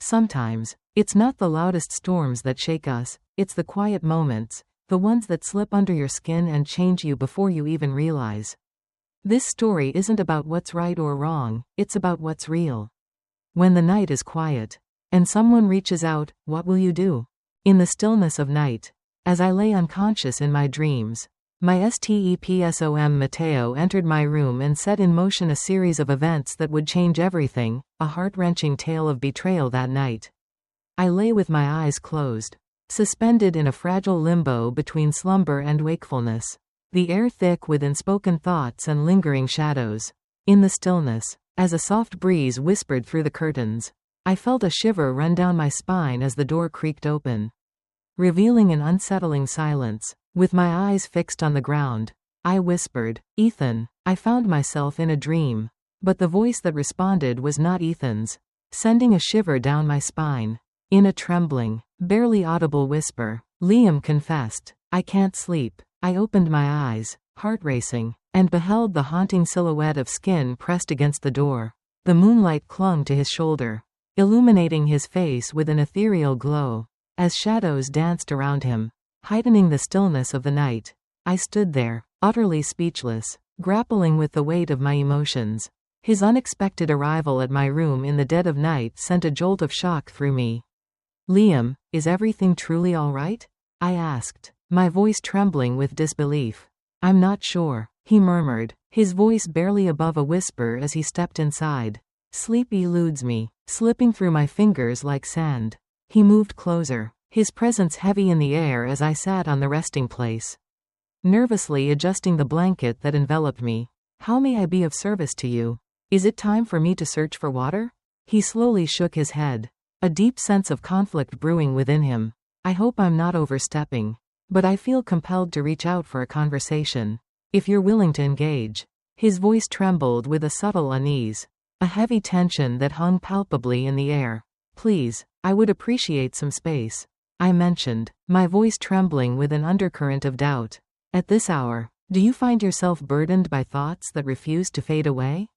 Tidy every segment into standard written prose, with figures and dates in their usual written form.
Sometimes, it's not the loudest storms that shake us, it's the quiet moments, the ones that slip under your skin and change you before you even realize. This story isn't about what's right or wrong, it's about what's real. When the night is quiet, and someone reaches out, what will you do? In the stillness of night, as I lay unconscious in my dreams, my stepsom Mateo entered my room and set in motion a series of events that would change everything, a heart-wrenching tale of betrayal that night. I lay with my eyes closed, suspended in a fragile limbo between slumber and wakefulness, the air thick with unspoken thoughts and lingering shadows. In the stillness, as a soft breeze whispered through the curtains, I felt a shiver run down my spine as the door creaked open, revealing an unsettling silence. With my eyes fixed on the ground, I whispered, "Ethan." I found myself in a dream, but the voice that responded was not Ethan's, sending a shiver down my spine. In a trembling, barely audible whisper, Liam confessed, "I can't sleep." I opened my eyes, heart racing, and beheld the haunting silhouette of skin pressed against the door. The moonlight clung to his shoulder, illuminating his face with an ethereal glow, as shadows danced around him, heightening the stillness of the night. I stood there, utterly speechless, grappling with the weight of my emotions. His unexpected arrival at my room in the dead of night sent a jolt of shock through me. "Liam, is everything truly all right?" I asked, my voice trembling with disbelief. "I'm not sure," he murmured, his voice barely above a whisper as he stepped inside. Sleep eludes me, slipping through my fingers like sand. He moved closer, his presence heavy in the air as I sat on the resting place, nervously adjusting the blanket that enveloped me. "How may I be of service to you? Is it time for me to search for water?" He slowly shook his head, a deep sense of conflict brewing within him. "I hope I'm not overstepping, but I feel compelled to reach out for a conversation. If you're willing to engage." His voice trembled with a subtle unease, a heavy tension that hung palpably in the air. "Please, I would appreciate some space," I mentioned, my voice trembling with an undercurrent of doubt. "At this hour, do you find yourself burdened by thoughts that refuse to fade away?"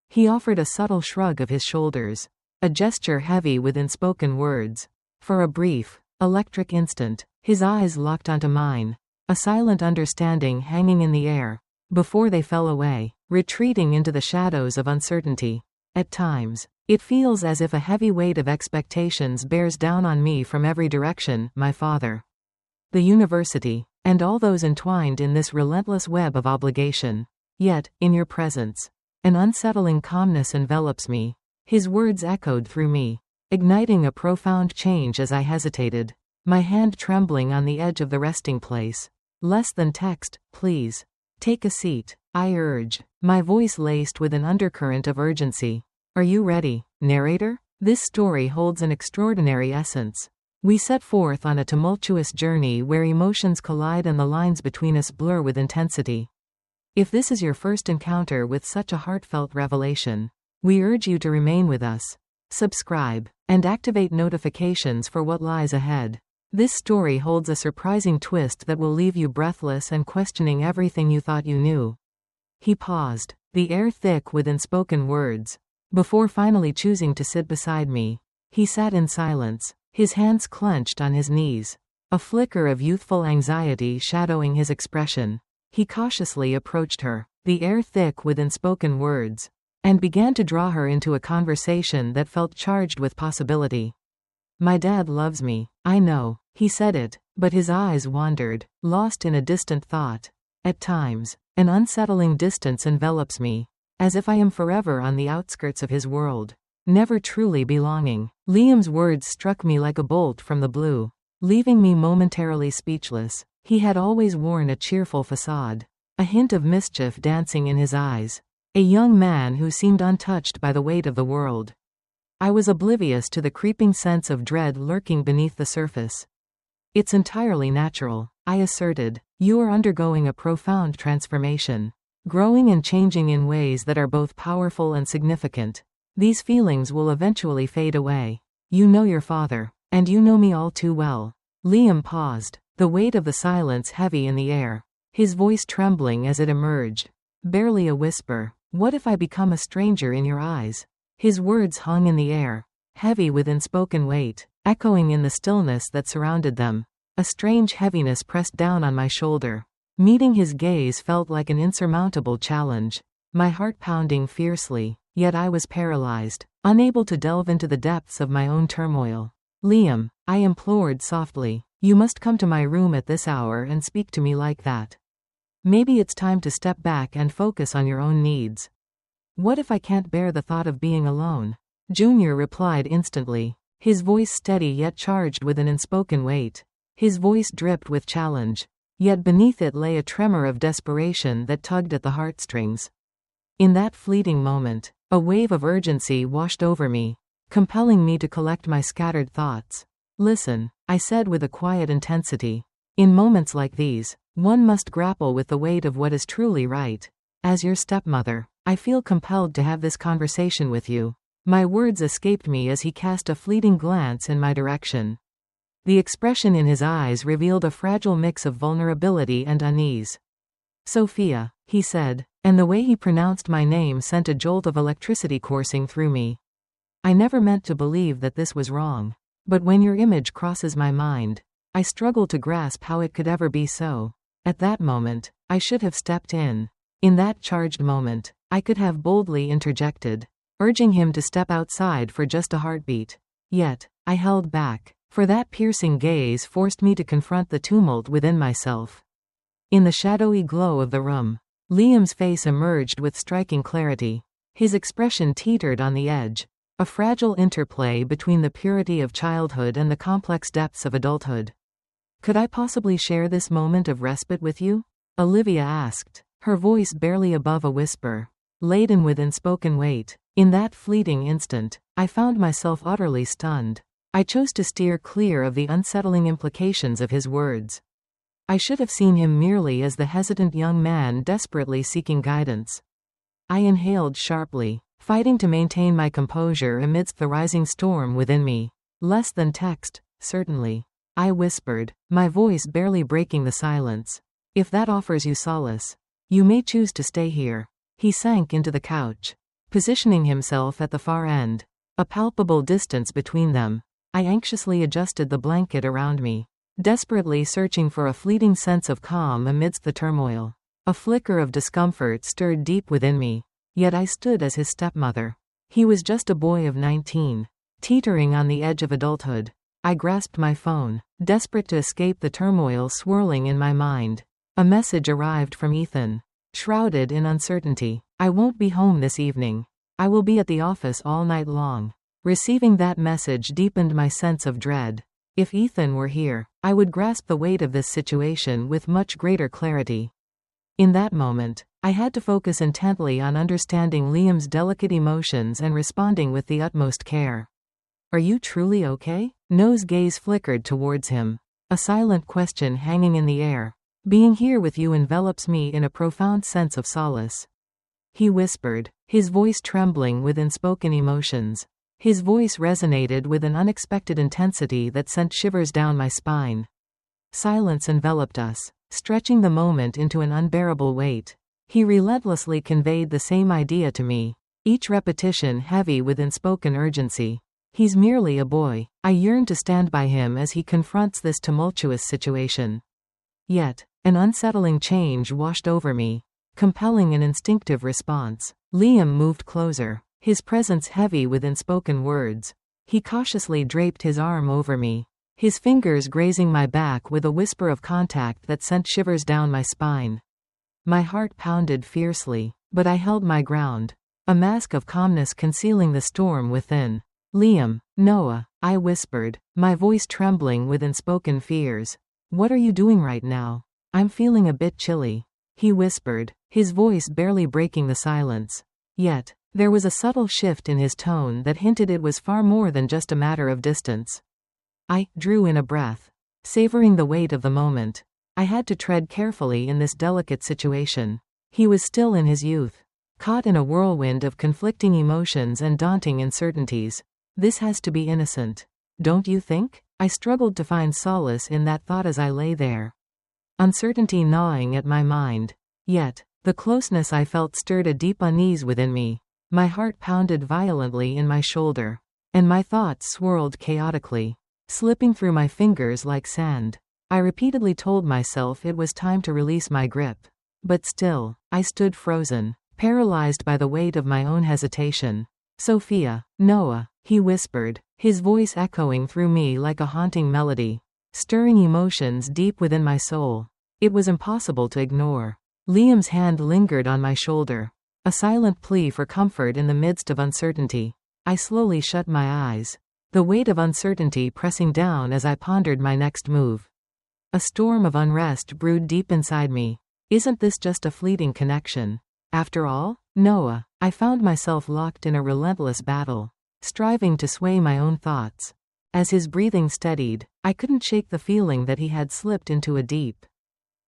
He offered a subtle shrug of his shoulders, a gesture heavy with unspoken words. For a brief, electric instant, his eyes locked onto mine, a silent understanding hanging in the air, before they fell away, retreating into the shadows of uncertainty. At times, it feels as if a heavy weight of expectations bears down on me from every direction: my father, the university, and all those entwined in this relentless web of obligation. Yet, in your presence, an unsettling calmness envelops me. His words echoed through me, igniting a profound change as I hesitated, my hand trembling on the edge of the resting place. "Less than text, please. Take a seat," I urge, my voice laced with an undercurrent of urgency. "Are you ready, narrator?" This story holds an extraordinary essence. We set forth on a tumultuous journey where emotions collide and the lines between us blur with intensity. If this is your first encounter with such a heartfelt revelation, we urge you to remain with us, subscribe, and activate notifications for what lies ahead. This story holds a surprising twist that will leave you breathless and questioning everything you thought you knew. He paused, the air thick with unspoken words, before finally choosing to sit beside me. He sat in silence, his hands clenched on his knees, a flicker of youthful anxiety shadowing his expression. He cautiously approached her, the air thick with unspoken words, and began to draw her into a conversation that felt charged with possibility. "My dad loves me, I know." He said it, but his eyes wandered, lost in a distant thought. At times, an unsettling distance envelops me, as if I am forever on the outskirts of his world, never truly belonging. Liam's words struck me like a bolt from the blue, leaving me momentarily speechless. He had always worn a cheerful facade, a hint of mischief dancing in his eyes, a young man who seemed untouched by the weight of the world. I was oblivious to the creeping sense of dread lurking beneath the surface. "It's entirely natural," I asserted. "You are undergoing a profound transformation, growing and changing in ways that are both powerful and significant. These feelings will eventually fade away. You know your father, and you know me all too well." Liam paused, the weight of the silence heavy in the air, his voice trembling as it emerged. Barely a whisper. "What if I become a stranger in your eyes?" His words hung in the air, heavy with unspoken weight, echoing in the stillness that surrounded them. A strange heaviness pressed down on my shoulder. Meeting his gaze felt like an insurmountable challenge. My heart pounding fiercely, yet I was paralyzed, unable to delve into the depths of my own turmoil. "Liam," I implored softly, "you must come to my room at this hour and speak to me like that. Maybe it's time to step back and focus on your own needs." "What if I can't bear the thought of being alone?" Junior replied instantly, his voice steady yet charged with an unspoken weight. His voice dripped with challenge, yet beneath it lay a tremor of desperation that tugged at the heartstrings. In that fleeting moment, a wave of urgency washed over me, compelling me to collect my scattered thoughts. "Listen," I said with a quiet intensity. "In moments like these, one must grapple with the weight of what is truly right. As your stepmother, I feel compelled to have this conversation with you." My words escaped me as he cast a fleeting glance in my direction. The expression in his eyes revealed a fragile mix of vulnerability and unease. "Sophia," he said, and the way he pronounced my name sent a jolt of electricity coursing through me. I never meant to believe that this was wrong. But when your image crosses my mind, I struggle to grasp how it could ever be so. At that moment, I should have stepped in. In that charged moment, I could have boldly interjected, urging him to step outside for just a heartbeat. Yet, I held back, for that piercing gaze forced me to confront the tumult within myself. In the shadowy glow of the room, Liam's face emerged with striking clarity. His expression teetered on the edge, a fragile interplay between the purity of childhood and the complex depths of adulthood. "Could I possibly share this moment of respite with you?" Olivia asked, her voice barely above a whisper, laden with unspoken weight. In that fleeting instant, I found myself utterly stunned. I chose to steer clear of the unsettling implications of his words. I should have seen him merely as the hesitant young man desperately seeking guidance. I inhaled sharply, fighting to maintain my composure amidst the rising storm within me. "Less than text, certainly," I whispered, my voice barely breaking the silence. "If that offers you solace, you may choose to stay here." He sank into the couch, positioning himself at the far end, a palpable distance between them. I anxiously adjusted the blanket around me, desperately searching for a fleeting sense of calm amidst the turmoil. A flicker of discomfort stirred deep within me, yet I stood as his stepmother. He was just a boy of 19, teetering on the edge of adulthood. I grasped my phone, desperate to escape the turmoil swirling in my mind. A message arrived from Ethan, shrouded in uncertainty. "I won't be home this evening. I will be at the office all night long." Receiving that message deepened my sense of dread. If Ethan were here, I would grasp the weight of this situation with much greater clarity. In that moment, I had to focus intently on understanding Liam's delicate emotions and responding with the utmost care. "Are you truly okay?" Noah's gaze flickered towards him, a silent question hanging in the air. "Being here with you envelops me in a profound sense of solace," he whispered, his voice trembling with unspoken emotions. His voice resonated with an unexpected intensity that sent shivers down my spine. Silence enveloped us, stretching the moment into an unbearable weight. He relentlessly conveyed the same idea to me, each repetition heavy with unspoken urgency. "He's merely a boy." I yearned to stand by him as he confronts this tumultuous situation. Yet, an unsettling change washed over me, compelling an instinctive response. Liam moved closer, his presence heavy with unspoken words. He cautiously draped his arm over me, his fingers grazing my back with a whisper of contact that sent shivers down my spine. My heart pounded fiercely, but I held my ground, a mask of calmness concealing the storm within. "Liam, Noah," I whispered, my voice trembling with unspoken fears. "What are you doing right now?" "I'm feeling a bit chilly," he whispered, his voice barely breaking the silence. Yet, there was a subtle shift in his tone that hinted it was far more than just a matter of distance. I drew in a breath, savoring the weight of the moment. I had to tread carefully in this delicate situation. He was still in his youth, caught in a whirlwind of conflicting emotions and daunting uncertainties. "This has to be innocent, don't you think?" I struggled to find solace in that thought as I lay there, uncertainty gnawing at my mind. Yet, the closeness I felt stirred a deep unease within me. My heart pounded violently in my shoulder. and my thoughts swirled chaotically, slipping through my fingers like sand. I repeatedly told myself it was time to release my grip. But still, I stood frozen, paralyzed by the weight of my own hesitation. "Sophia, Noah," he whispered, his voice echoing through me like a haunting melody, stirring emotions deep within my soul. It was impossible to ignore. Liam's hand lingered on my shoulder, a silent plea for comfort in the midst of uncertainty. I slowly shut my eyes, the weight of uncertainty pressing down as I pondered my next move. A storm of unrest brewed deep inside me. Isn't this just a fleeting connection? After all, Noah? I found myself locked in a relentless battle, striving to sway my own thoughts. As his breathing steadied, I couldn't shake the feeling that he had slipped into a deep,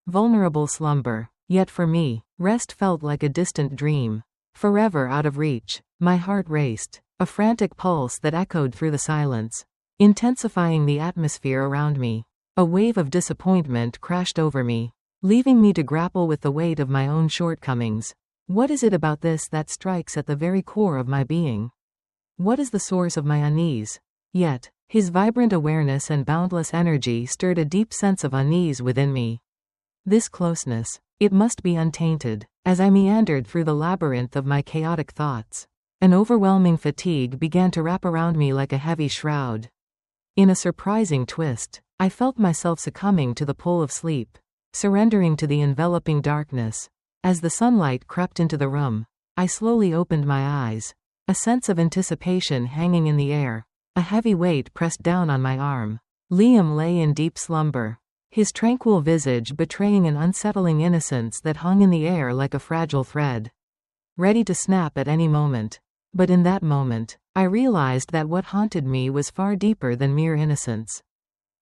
vulnerable slumber. Yet for me, rest felt like a distant dream, forever out of reach. My heart raced, a frantic pulse that echoed through the silence, intensifying the atmosphere around me. A wave of disappointment crashed over me, leaving me to grapple with the weight of my own shortcomings. What is it about this that strikes at the very core of my being? What is the source of my unease? Yet, his vibrant awareness and boundless energy stirred a deep sense of unease within me. This closeness, it must be untainted. As I meandered through the labyrinth of my chaotic thoughts, an overwhelming fatigue began to wrap around me like a heavy shroud. In a surprising twist, I felt myself succumbing to the pull of sleep, surrendering to the enveloping darkness. As the sunlight crept into the room, I slowly opened my eyes, a sense of anticipation hanging in the air. A heavy weight pressed down on my arm. Liam lay in deep slumber, his tranquil visage betraying an unsettling innocence that hung in the air like a fragile thread, ready to snap at any moment. But in that moment, I realized that what haunted me was far deeper than mere innocence.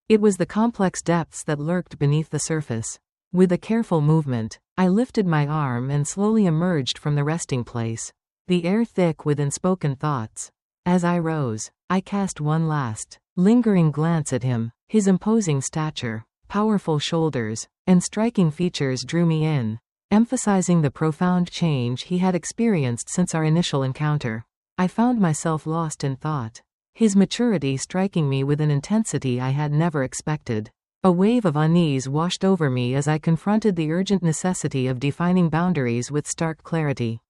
It was the complex depths that lurked beneath the surface. With a careful movement, I lifted my arm and slowly emerged from the resting place, the air thick with unspoken thoughts. As I rose, I cast one last, lingering glance at him. His imposing stature, powerful shoulders, and striking features drew me in, emphasizing the profound change he had experienced since our initial encounter. I found myself lost in thought, his maturity striking me with an intensity I had never expected. A wave of unease washed over me as I confronted the urgent necessity of defining boundaries with stark clarity.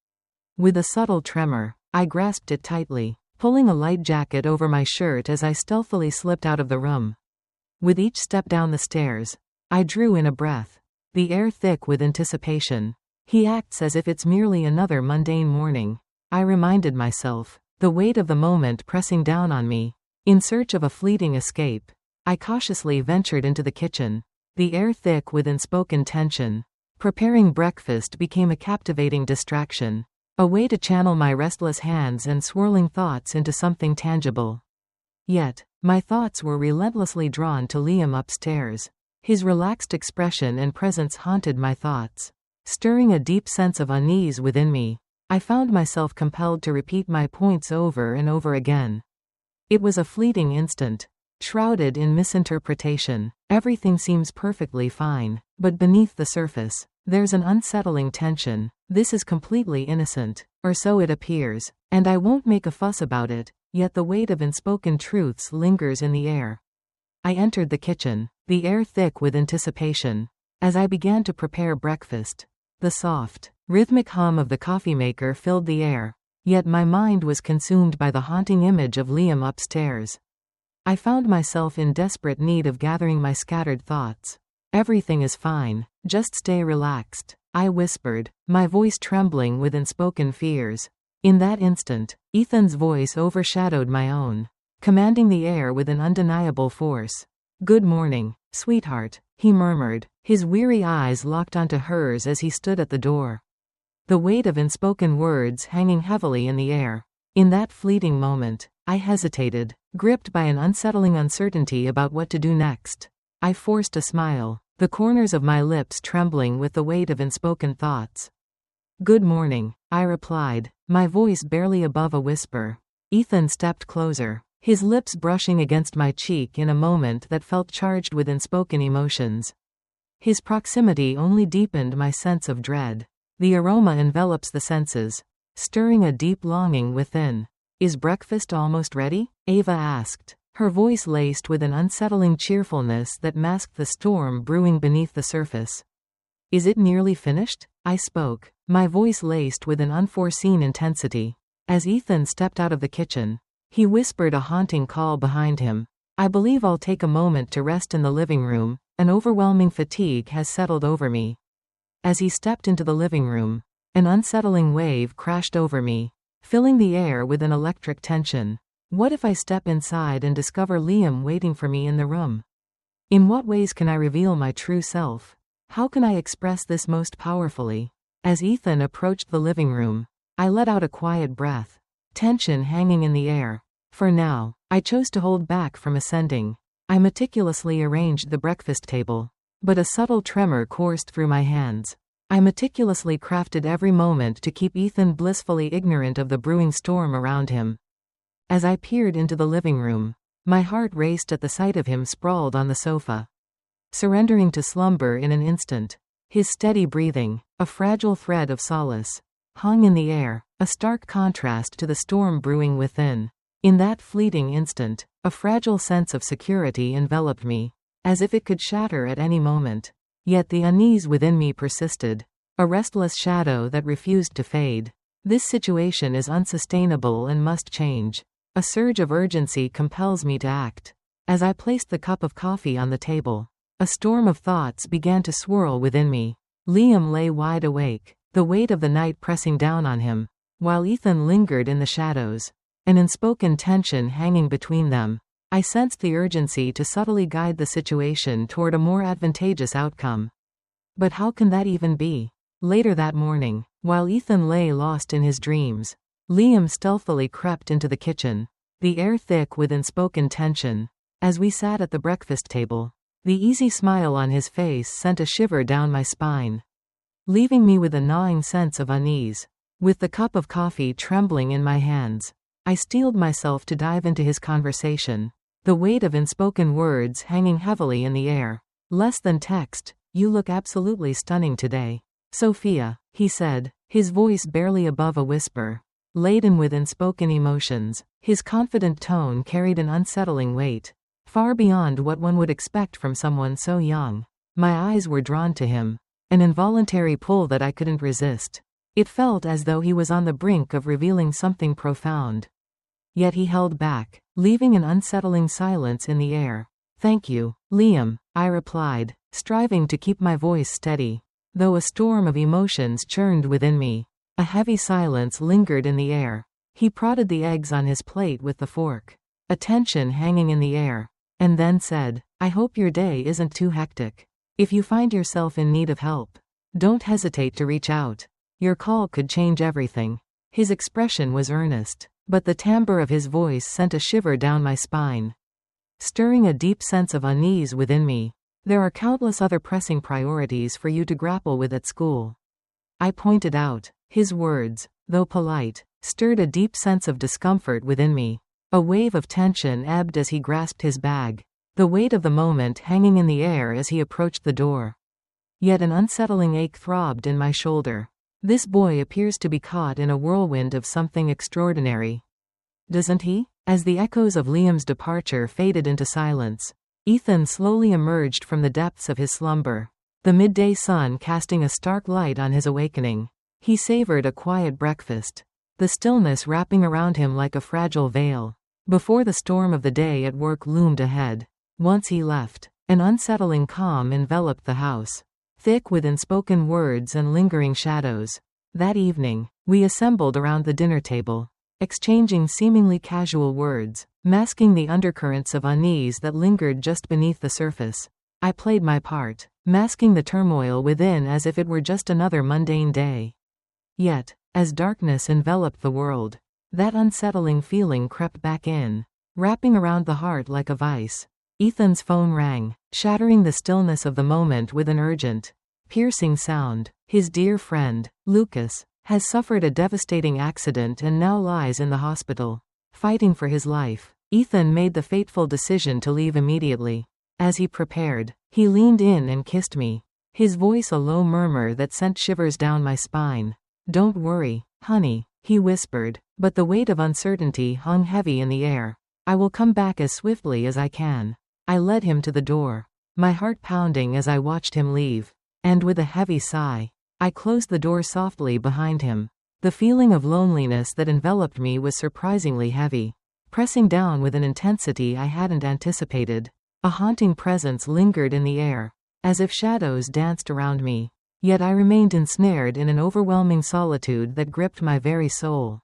With a subtle tremor, I grasped it tightly, pulling a light jacket over my shirt as I stealthily slipped out of the room. With each step down the stairs, I drew in a breath, the air thick with anticipation. He acts as if it's merely another mundane morning, I reminded myself, the weight of the moment pressing down on me. In search of a fleeting escape, I cautiously ventured into the kitchen, the air thick with unspoken tension. Preparing breakfast became a captivating distraction, a way to channel my restless hands and swirling thoughts into something tangible. Yet, my thoughts were relentlessly drawn to Liam upstairs. His relaxed expression and presence haunted my thoughts, stirring a deep sense of unease within me. I found myself compelled to repeat my points over and over again. It was a fleeting instant, shrouded in misinterpretation. Everything seems perfectly fine, but beneath the surface, there's an unsettling tension. This is completely innocent, or so it appears, and I won't make a fuss about it, yet the weight of unspoken truths lingers in the air. I entered the kitchen, the air thick with anticipation. As I began to prepare breakfast, the soft, rhythmic hum of the coffee maker filled the air, yet my mind was consumed by the haunting image of Liam upstairs. I found myself in desperate need of gathering my scattered thoughts. "Everything is fine, just stay relaxed," I whispered, my voice trembling with unspoken fears. In that instant, Ethan's voice overshadowed my own, commanding the air with an undeniable force. "Good morning, sweetheart," he murmured, his weary eyes locked onto hers as he stood at the door, the weight of unspoken words hanging heavily in the air. In that fleeting moment, I hesitated, gripped by an unsettling uncertainty about what to do next. I forced a smile, the corners of my lips trembling with the weight of unspoken thoughts. "Good morning," I replied, my voice barely above a whisper. Ethan stepped closer, his lips brushing against my cheek in a moment that felt charged with unspoken emotions. His proximity only deepened my sense of dread. The aroma envelops the senses, stirring a deep longing within. Is breakfast almost ready? Ava asked, her voice laced with an unsettling cheerfulness that masked the storm brewing beneath the surface. Is it nearly finished? I spoke, my voice laced with an unforeseen intensity. As Ethan stepped out of the kitchen, he whispered a haunting call behind him. I believe I'll take a moment to rest in the living room. An overwhelming fatigue has settled over me. As he stepped into the living room, an unsettling wave crashed over me, filling the air with an electric tension. What if I step inside and discover Liam waiting for me in the room? In what ways can I reveal my true self? How can I express this most powerfully? As Ethan approached the living room, I let out a quiet breath, tension hanging in the air. For now, I chose to hold back from ascending. I meticulously arranged the breakfast table, but a subtle tremor coursed through my hands. I meticulously crafted every moment to keep Ethan blissfully ignorant of the brewing storm around him. As I peered into the living room, my heart raced at the sight of him sprawled on the sofa, surrendering to slumber in an instant. His steady breathing, a fragile thread of solace, hung in the air, a stark contrast to the storm brewing within. In that fleeting instant, a fragile sense of security enveloped me, as if it could shatter at any moment. Yet the unease within me persisted, a restless shadow that refused to fade. This situation is unsustainable and must change. A surge of urgency compels me to act. As I placed the cup of coffee on the table, a storm of thoughts began to swirl within me. Liam lay wide awake, the weight of the night pressing down on him, while Ethan lingered in the shadows, an unspoken tension hanging between them. I sensed the urgency to subtly guide the situation toward a more advantageous outcome. But how can that even be? Later that morning, while Ethan lay lost in his dreams, Liam stealthily crept into the kitchen, the air thick with unspoken tension. As we sat at the breakfast table, the easy smile on his face sent a shiver down my spine, leaving me with a gnawing sense of unease. With the cup of coffee trembling in my hands, I steeled myself to dive into his conversation, the weight of unspoken words hanging heavily in the air. Less than text, "You look absolutely stunning today, Sophia," he said, his voice barely above a whisper, laden with unspoken emotions. His confident tone carried an unsettling weight, far beyond what one would expect from someone so young. My eyes were drawn to him, an involuntary pull that I couldn't resist. It felt as though he was on the brink of revealing something profound. Yet he held back, leaving an unsettling silence in the air. "Thank you, Liam," I replied, striving to keep my voice steady, though a storm of emotions churned within me. A heavy silence lingered in the air. He prodded the eggs on his plate with the fork, a tension hanging in the air, and then said, "I hope your day isn't too hectic. If you find yourself in need of help, don't hesitate to reach out. Your call could change everything." His expression was earnest, but the timbre of his voice sent a shiver down my spine, stirring a deep sense of unease within me. "There are countless other pressing priorities for you to grapple with at school," I pointed out. His words, though polite, stirred a deep sense of discomfort within me. A wave of tension ebbed as he grasped his bag, the weight of the moment hanging in the air as he approached the door. Yet an unsettling ache throbbed in my shoulder. This boy appears to be caught in a whirlwind of something extraordinary, doesn't he? As the echoes of Liam's departure faded into silence, Ethan slowly emerged from the depths of his slumber, the midday sun casting a stark light on his awakening. He savored a quiet breakfast, the stillness wrapping around him like a fragile veil, before the storm of the day at work loomed ahead. Once he left, an unsettling calm enveloped the house, thick with unspoken words and lingering shadows. That evening, we assembled around the dinner table, exchanging seemingly casual words, masking the undercurrents of unease that lingered just beneath the surface. I played my part, masking the turmoil within as if it were just another mundane day. Yet, as darkness enveloped the world, that unsettling feeling crept back in, wrapping around the heart like a vice. Ethan's phone rang, shattering the stillness of the moment with an urgent, piercing sound. His dear friend, Lucas, has suffered a devastating accident and now lies in the hospital, fighting for his life. Ethan made the fateful decision to leave immediately. As he prepared, he leaned in and kissed me, his voice a low murmur that sent shivers down my spine. "Don't worry, honey," he whispered, But the weight of uncertainty hung heavy in the air. I will come back as swiftly as I can. I led him to the door, my heart pounding as I watched him leave. And with a heavy sigh, I closed the door softly behind him. The feeling of loneliness that enveloped me was surprisingly heavy, pressing down with an intensity I hadn't anticipated. A haunting presence lingered in the air, as if shadows danced around me. Yet I remained ensnared in an overwhelming solitude that gripped my very soul.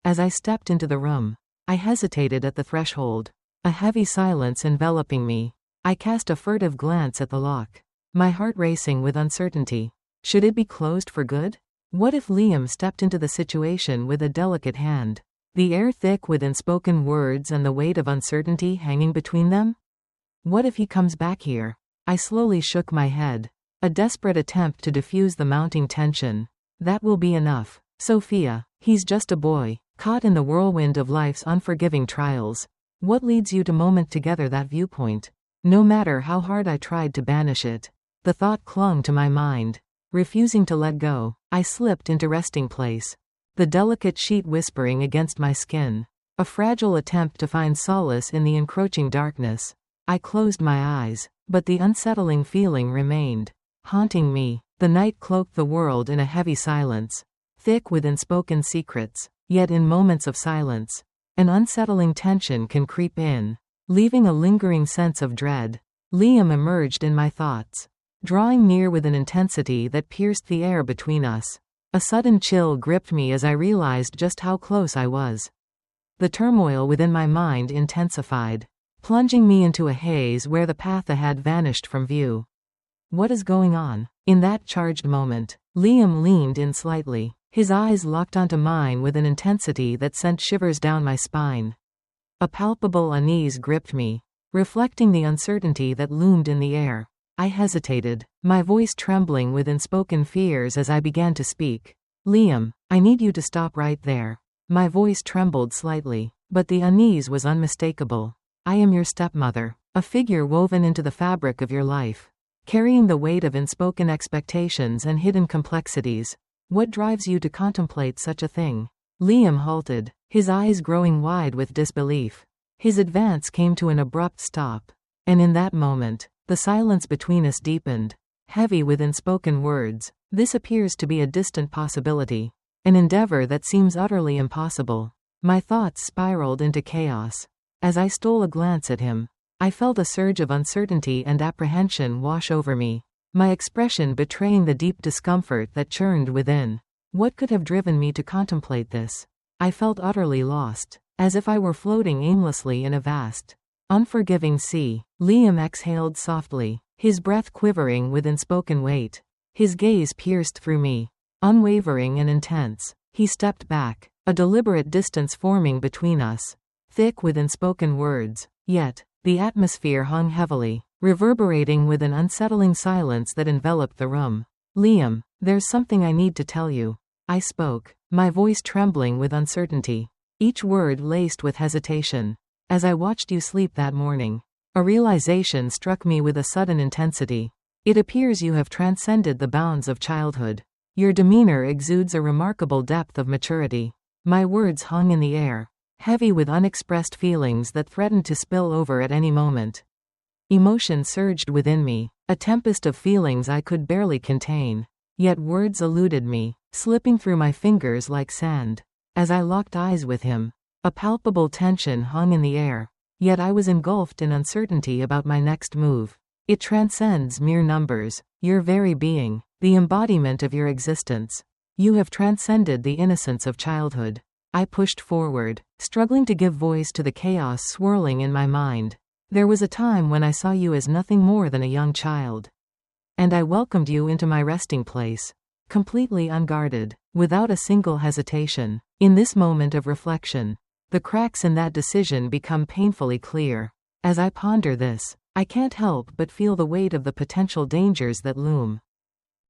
As I stepped into the room, I hesitated at the threshold, a heavy silence enveloping me. I cast a furtive glance at the lock, my heart racing with uncertainty. Should it be closed for good? What if Liam stepped into the situation with a delicate hand, the air thick with unspoken words and the weight of uncertainty hanging between them? What if he comes back here? I slowly shook my head, a desperate attempt to diffuse the mounting tension. That will be enough, Sophia. He's just a boy, caught in the whirlwind of life's unforgiving trials. What leads you to moment together that viewpoint? No matter how hard I tried to banish it, the thought clung to my mind. Refusing to let go, I slipped into resting place, the delicate sheet whispering against my skin, a fragile attempt to find solace in the encroaching darkness. I closed my eyes, but the unsettling feeling remained, haunting me. The night cloaked the world in a heavy silence, thick with unspoken secrets. Yet in moments of silence, an unsettling tension can creep in, leaving a lingering sense of dread. Liam emerged in my thoughts, drawing near with an intensity that pierced the air between us. A sudden chill gripped me as I realized just how close I was. The turmoil within my mind intensified, plunging me into a haze where the path ahead vanished from view. What is going on? In that charged moment, Liam leaned in slightly, his eyes locked onto mine with an intensity that sent shivers down my spine. A palpable unease gripped me, reflecting the uncertainty that loomed in the air. I hesitated, my voice trembling with unspoken fears as I began to speak. Liam, I need you to stop right there. My voice trembled slightly, but the unease was unmistakable. I am your stepmother, a figure woven into the fabric of your life, carrying the weight of unspoken expectations and hidden complexities. What drives you to contemplate such a thing? Liam halted, his eyes growing wide with disbelief. His advance came to an abrupt stop, and in that moment, the silence between us deepened, heavy with unspoken words. This appears to be a distant possibility, an endeavor that seems utterly impossible. My thoughts spiraled into chaos. As I stole a glance at him, I felt a surge of uncertainty and apprehension wash over me, my expression betraying the deep discomfort that churned within. What could have driven me to contemplate this? I felt utterly lost, as if I were floating aimlessly in a vast, unforgiving sea. Liam exhaled softly, his breath quivering with unspoken weight. His gaze pierced through me, unwavering and intense. He stepped back, a deliberate distance forming between us, thick with unspoken words. Yet, the atmosphere hung heavily, reverberating with an unsettling silence that enveloped the room. Liam, there's something I need to tell you. I spoke, my voice trembling with uncertainty, each word laced with hesitation. As I watched you sleep that morning, a realization struck me with a sudden intensity. It appears you have transcended the bounds of childhood. Your demeanor exudes a remarkable depth of maturity. My words hung in the air, heavy with unexpressed feelings that threatened to spill over at any moment. Emotion surged within me, a tempest of feelings I could barely contain. Yet words eluded me, slipping through my fingers like sand. As I locked eyes with him, a palpable tension hung in the air, yet I was engulfed in uncertainty about my next move. It transcends mere numbers, your very being, the embodiment of your existence. You have transcended the innocence of childhood. I pushed forward, struggling to give voice to the chaos swirling in my mind. There was a time when I saw you as nothing more than a young child. And I welcomed you into my resting place, completely unguarded, without a single hesitation. In this moment of reflection, the cracks in that decision become painfully clear. As I ponder this, I can't help but feel the weight of the potential dangers that loom.